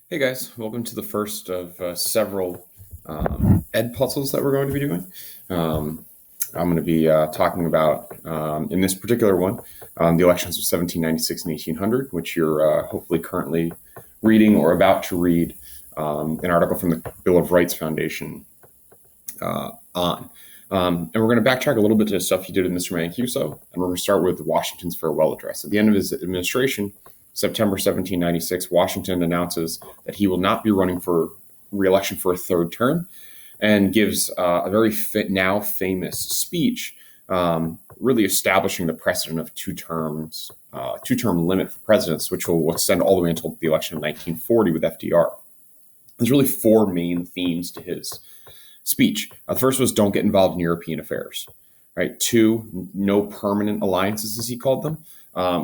Hey guys, welcome to the first of several ed puzzles that we're going to be doing. Um, I'm going to be talking about, in this particular one, the elections of 1796 and 1800, which you're hopefully currently reading or about to read an article from the Bill of Rights Foundation on. And we're going to backtrack a little bit to stuff he did with Mr. Mancuso, and we're going to start with Washington's farewell address. At the end of his administration, September 1796, Washington announces that he will not be running for re-election for a third term and gives a very now famous speech, really establishing the precedent of two-term limit for presidents, which will extend all the way until the election of 1940 with FDR. There's really four main themes to his speech. The first was don't get involved in European affairs. Right. Two, no permanent alliances, as he called them.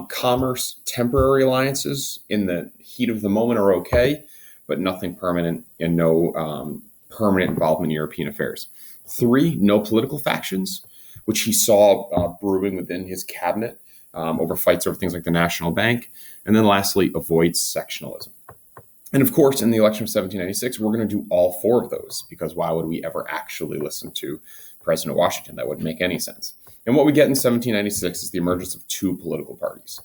Commerce, temporary alliances in the heat of the moment are okay, but nothing permanent and no permanent involvement in European affairs. Three, no political factions, which he saw brewing within his cabinet over fights over things like the National Bank. And then lastly, avoid sectionalism. And of course, in the election of 1796, we're going to do all four of those because why would we ever actually listen to President Washington? That wouldn't make any sense. And what we get in 1796 is the emergence of two political parties,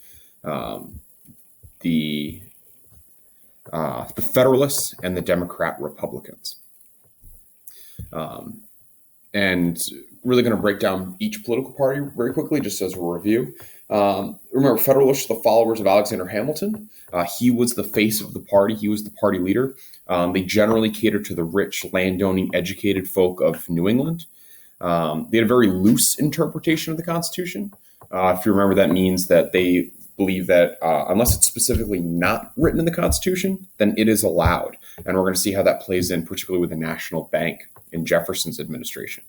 the Federalists and the Democrat Republicans. And really going to break down each political party very quickly, just as a review. Remember, Federalists, the followers of Alexander Hamilton. He was the face of the party. He was the party leader. They generally catered to the rich, landowning, educated folk of New England. They had a very loose interpretation of the Constitution. If you remember, that means that they believe that unless it's specifically not written in the Constitution, then it is allowed. And we're going to see how that plays in, particularly with the National Bank in Jefferson's administration.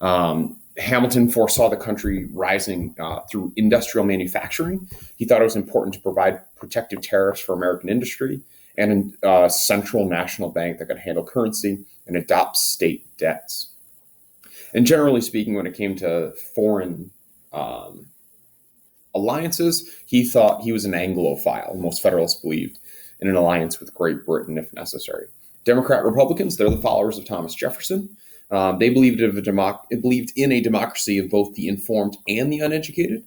Hamilton foresaw the country rising through industrial manufacturing. He thought it was important to provide protective tariffs for American industry and a central national bank that could handle currency and adopt state debts. And generally speaking, when it came to foreign alliances, he thought he was an Anglophile. Most Federalists believed in an alliance with Great Britain if necessary. Democrat Republicans, they're the followers of Thomas Jefferson. They believed in a democracy of both the informed and the uneducated,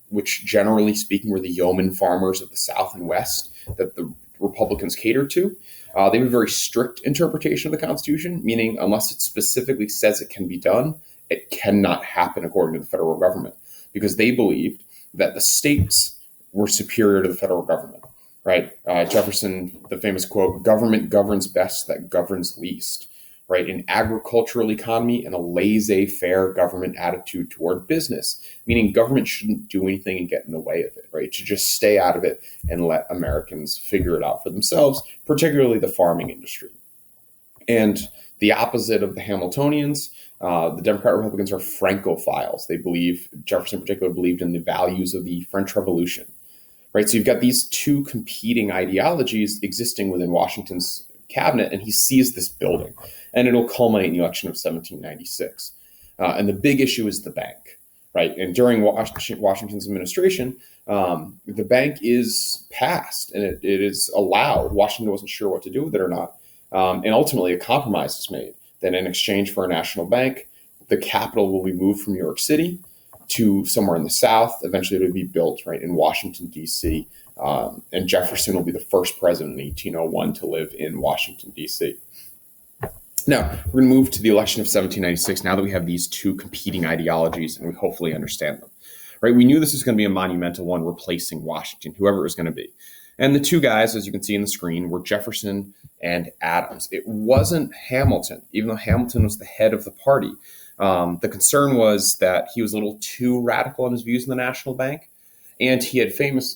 which generally speaking were the yeoman farmers of the South and West that the Republicans catered to. They have a very strict interpretation of the Constitution, meaning unless it specifically says it can be done, it cannot happen according to the federal government, because they believed that the states were superior to the federal government. Right? Jefferson, the famous quote, "Government governs best that governs least." Right, an agricultural economy and a laissez-faire government attitude toward business, meaning government shouldn't do anything and get in the way of it, right? It should just stay out of it and let Americans figure it out for themselves, particularly the farming industry. And the opposite of the Hamiltonians, the Democrat Republicans are Francophiles. Jefferson in particular believed in the values of the French Revolution, right? So you've got these two competing ideologies existing within Washington's cabinet, and he sees this building, and it'll culminate in the election of 1796. And the big issue is the bank, right? And during Washington's administration, the bank is passed and it is allowed. Washington wasn't sure what to do with it or not. And ultimately, a compromise is made that in exchange for a national bank, the capital will be moved from New York City to somewhere in the South. Eventually, it will be built right in Washington, D.C., and Jefferson will be the first president in 1801 to live in Washington, D.C. Now, we're going to move to the election of 1796 now that we have these two competing ideologies and we hopefully understand them. Right? We knew this was going to be a monumental one, replacing Washington, whoever it was going to be. And the two guys, as you can see on the screen, were Jefferson and Adams. It wasn't Hamilton, even though Hamilton was the head of the party. The concern was that he was a little too radical in his views in the National Bank. And he had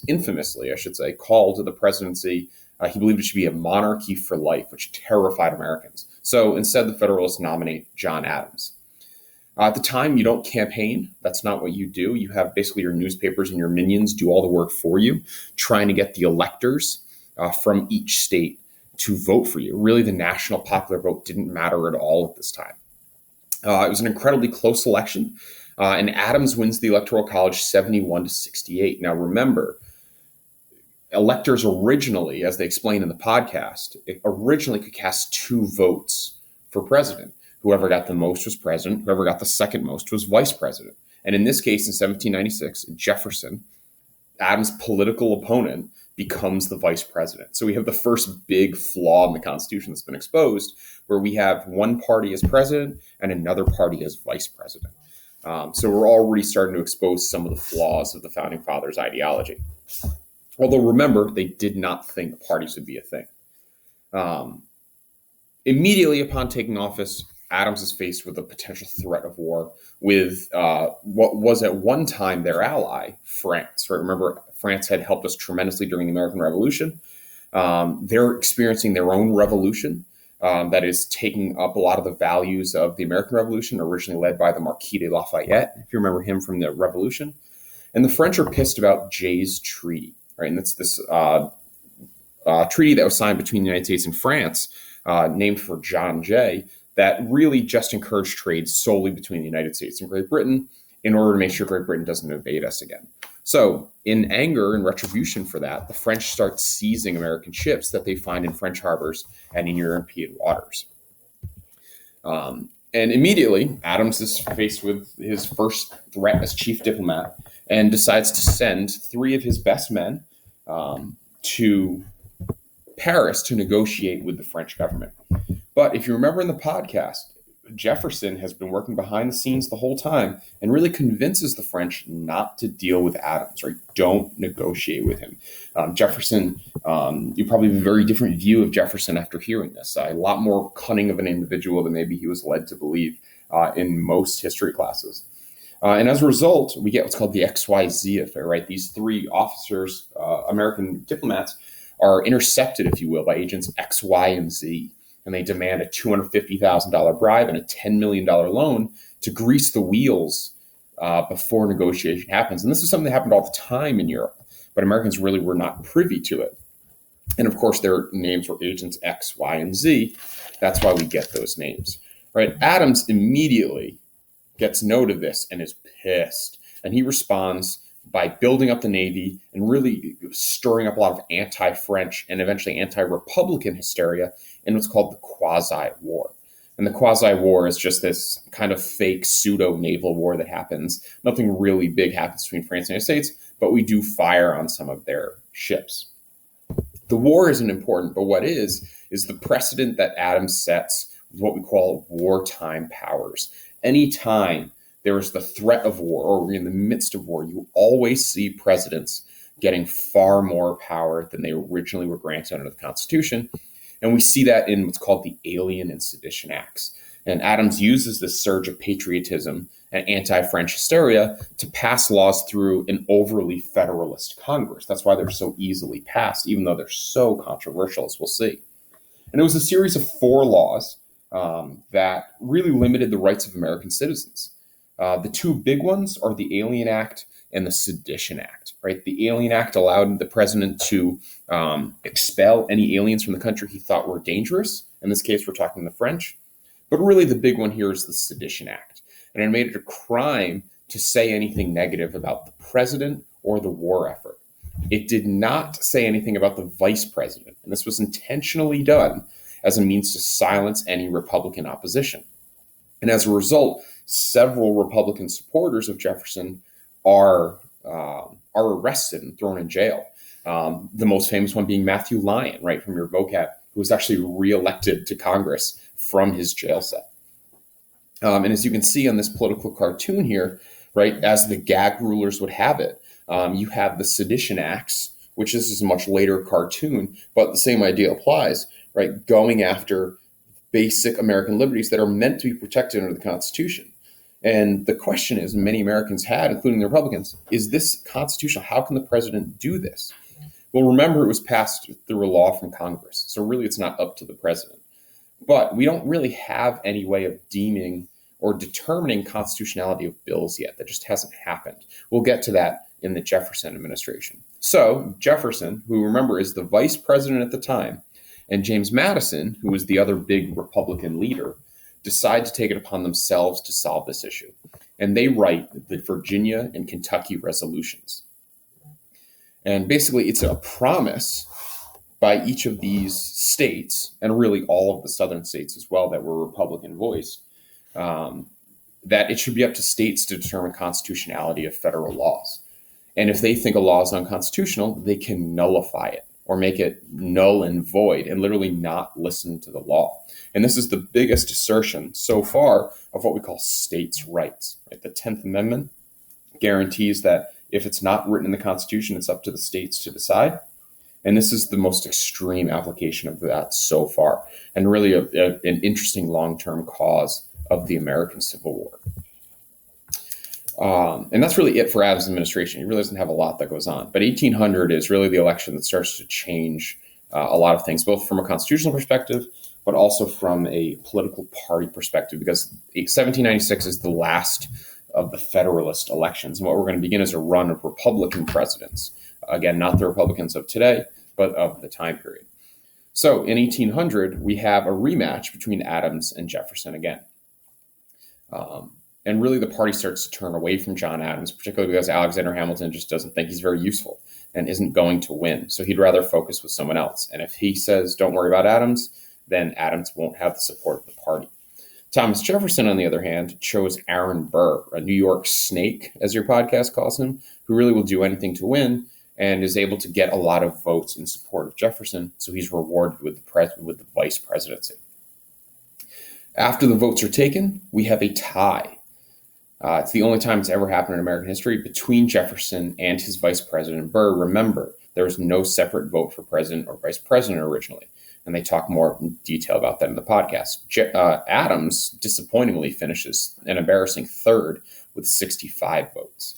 infamously, called to the presidency. He believed it should be a monarchy for life, which terrified Americans. So instead, the Federalists nominate John Adams. At the time, you don't campaign. That's not what you do. You have basically your newspapers and your minions do all the work for you, trying to get the electors from each state to vote for you. Really, the national popular vote didn't matter at all at this time. It was an incredibly close election. And Adams wins the Electoral College 71-68. Now, remember, electors originally, as they explain in the podcast, originally could cast 2 votes for president. Whoever got the most was president. Whoever got the second most was vice president. And in this case, in 1796, Jefferson, Adams' political opponent, becomes the vice president. So we have the first big flaw in the Constitution that's been exposed, where we have one party as president and another party as vice president. So we're already starting to expose some of the flaws of the Founding Fathers' ideology. Although remember, they did not think parties would be a thing. Immediately upon taking office, Adams is faced with a potential threat of war with what was at one time their ally, France. Right? Remember, France had helped us tremendously during the American Revolution. They're experiencing their own revolution that is taking up a lot of the values of the American Revolution, originally led by the Marquis de Lafayette, if you remember him from the Revolution. And the French are pissed about Jay's Treaty, right? And that's this treaty that was signed between the United States and France, named for John Jay, that really just encouraged trade solely between the United States and Great Britain in order to make sure Great Britain doesn't invade us again. So in anger and retribution for that, the French start seizing American ships that they find in French harbors and in European waters. And immediately, Adams is faced with his first threat as chief diplomat and decides to send 3 of his best men to Paris to negotiate with the French government. But if you remember in the podcast, Jefferson has been working behind the scenes the whole time and really convinces the French not to deal with Adams, right? Don't negotiate with him. Jefferson, you probably have a very different view of Jefferson after hearing this. A lot more cunning of an individual than maybe he was led to believe in most history classes. And as a result, we get what's called the XYZ affair, right? These 3 officers, American diplomats, are intercepted, if you will, by agents X, Y, and Z. And they demand a $250,000 bribe and a $10 million loan to grease the wheels before negotiation happens. And this is something that happened all the time in Europe, but Americans really were not privy to it. And of course, their names were agents X, Y, and Z. That's why we get those names, right? Adams immediately gets note of this and is pissed. And he responds by building up the Navy and really stirring up a lot of anti-French and eventually anti-Republican hysteria in what's called the Quasi-War. And the Quasi-War is just this kind of fake pseudo-naval war that happens. Nothing really big happens between France and the United States, but we do fire on some of their ships. The war isn't important, but what is the precedent that Adams sets with what we call wartime powers. Anytime there is the threat of war or we're in the midst of war, you always see presidents getting far more power than they originally were granted under the Constitution. And we see that in what's called the Alien and Sedition Acts. And Adams uses this surge of patriotism and anti-French hysteria to pass laws through an overly federalist Congress. That's why they're so easily passed, even though they're so controversial, as we'll see. And it was a series of 4 laws that really limited the rights of American citizens. The 2 big ones are the Alien Act and the Sedition Act, right? The Alien Act allowed the president to expel any aliens from the country he thought were dangerous. In this case, we're talking the French. But really the big one here is the Sedition Act. And it made it a crime to say anything negative about the president or the war effort. It did not say anything about the vice president. And this was intentionally done as a means to silence any Republican opposition. And as a result, several Republican supporters of Jefferson are arrested and thrown in jail. The most famous one being Matthew Lyon, right, from your vocab, who was actually reelected to Congress from his jail cell. And as you can see on this political cartoon here, right, as the gag rulers would have it, you have the Sedition Acts, which this is a much later cartoon, but the same idea applies, right, going after basic American liberties that are meant to be protected under the Constitution. And the question is, many Americans had, including the Republicans, is this constitutional? How can the president do this? Well, remember, it was passed through a law from Congress. So really, it's not up to the president. But we don't really have any way of deeming or determining constitutionality of bills yet. That just hasn't happened. We'll get to that in the Jefferson administration. So Jefferson, who remember is the vice president at the time, and James Madison, who was the other big Republican leader, decide to take it upon themselves to solve this issue. And they write the Virginia and Kentucky resolutions. And basically, it's a promise by each of these states, and really all of the southern states as well that were Republican voiced, um, that it should be up to states to determine constitutionality of federal laws. And if they think a law is unconstitutional, they can nullify it or make it null and void and literally not listen to the law. And this is the biggest assertion so far of what we call states' rights. Right? The 10th Amendment guarantees that if it's not written in the Constitution, it's up to the states to decide. And this is the most extreme application of that so far, and really an interesting long-term cause of the American Civil War. And that's really it for Adams' administration. He really doesn't have a lot that goes on. But 1800 is really the election that starts to change a lot of things, both from a constitutional perspective, but also from a political party perspective, because 1796 is the last of the Federalist elections. And what we're going to begin is a run of Republican presidents. Again, not the Republicans of today, but of the time period. So in 1800, we have a rematch between Adams and Jefferson again. And really the party starts to turn away from John Adams, particularly because Alexander Hamilton just doesn't think he's very useful and isn't going to win. So he'd rather focus with someone else. And if he says, don't worry about Adams, then Adams won't have the support of the party. Thomas Jefferson, on the other hand, chose Aaron Burr, a New York snake, as your podcast calls him, who really will do anything to win and is able to get a lot of votes in support of Jefferson. So he's rewarded with the vice presidency. After the votes are taken, we have a tie. It's the only time it's ever happened in American history between Jefferson and his vice president, Burr. Remember, there was no separate vote for president or vice president originally. And they talk more in detail about that in the podcast. Adams disappointingly finishes an embarrassing third with 65 votes.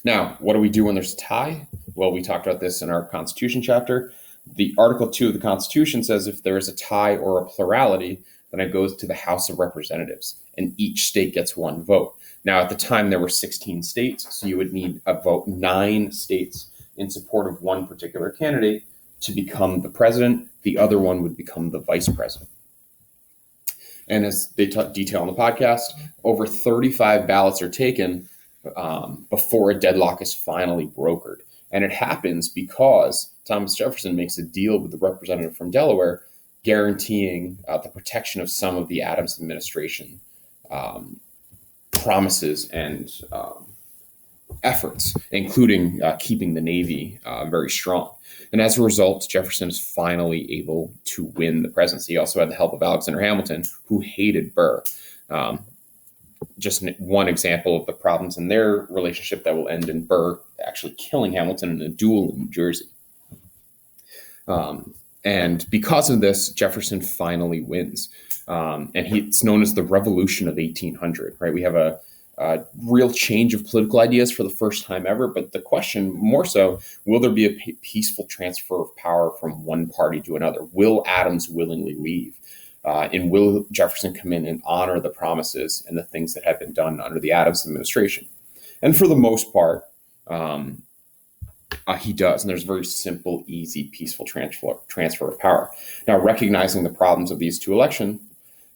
Now, what do we do when there's a tie? Well, we talked about this in our Constitution chapter. The Article 2 of the Constitution says if there is a tie or a plurality, then it goes to the House of Representatives, and each state gets one vote. Now, at the time, there were 16 states, so you would need a vote 9 states in support of one particular candidate to become the president. The other one would become the vice president. And as they detail on the podcast, over 35 ballots are taken before a deadlock is finally brokered. And it happens because Thomas Jefferson makes a deal with the representative from Delaware, guaranteeing the protection of some of the Adams administration promises and efforts, including keeping the Navy very strong. And as a result, Jefferson is finally able to win the presidency. He also had the help of Alexander Hamilton, who hated Burr. Just one example of the problems in their relationship that will end in Burr actually killing Hamilton in a duel in New Jersey. And because of this, Jefferson finally wins. And it's known as the Revolution of 1800, right? We have a real change of political ideas for the first time ever. But the question more so, will there be a peaceful transfer of power from one party to another? Will Adams willingly leave? And will Jefferson come in and honor the promises and the things that have been done under the Adams administration? And for the most part, he does. And there's a very simple, easy, peaceful transfer of power. Now, recognizing the problems of these two elections,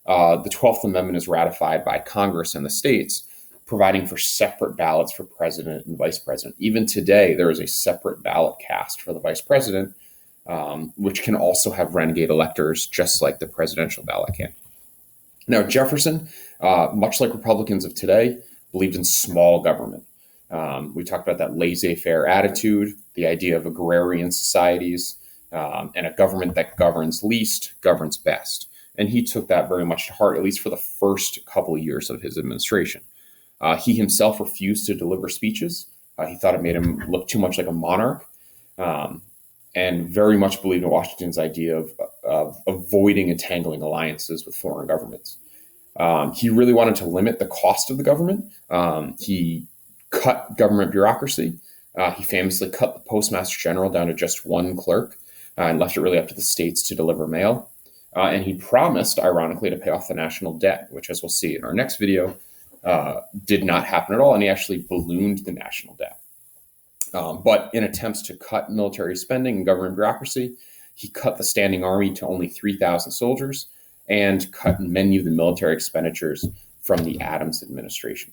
the 12th Amendment is ratified by Congress and the states, providing for separate ballots for president and vice president. Even today, there is a separate ballot cast for the vice president, which can also have renegade electors, just like the presidential ballot can. Now, Jefferson, much like Republicans of today, believed in small government. We talked about that laissez-faire attitude, the idea of agrarian societies, and a government that governs least governs best. And he took that very much to heart, at least for the first couple of years of his administration. He himself refused to deliver speeches. He thought it made him look too much like a monarch, and very much believed in Washington's idea of avoiding entangling alliances with foreign governments. He really wanted to limit the cost of the government. He cut government bureaucracy. He famously cut the postmaster general down to just one clerk and left it really up to the states to deliver mail. And he promised, ironically, to pay off the national debt, which, as we'll see in our next video, did not happen at all. And he actually ballooned the national debt. But in attempts to cut military spending and government bureaucracy, he cut the standing army to only 3,000 soldiers and cut many of the military expenditures from the Adams administration.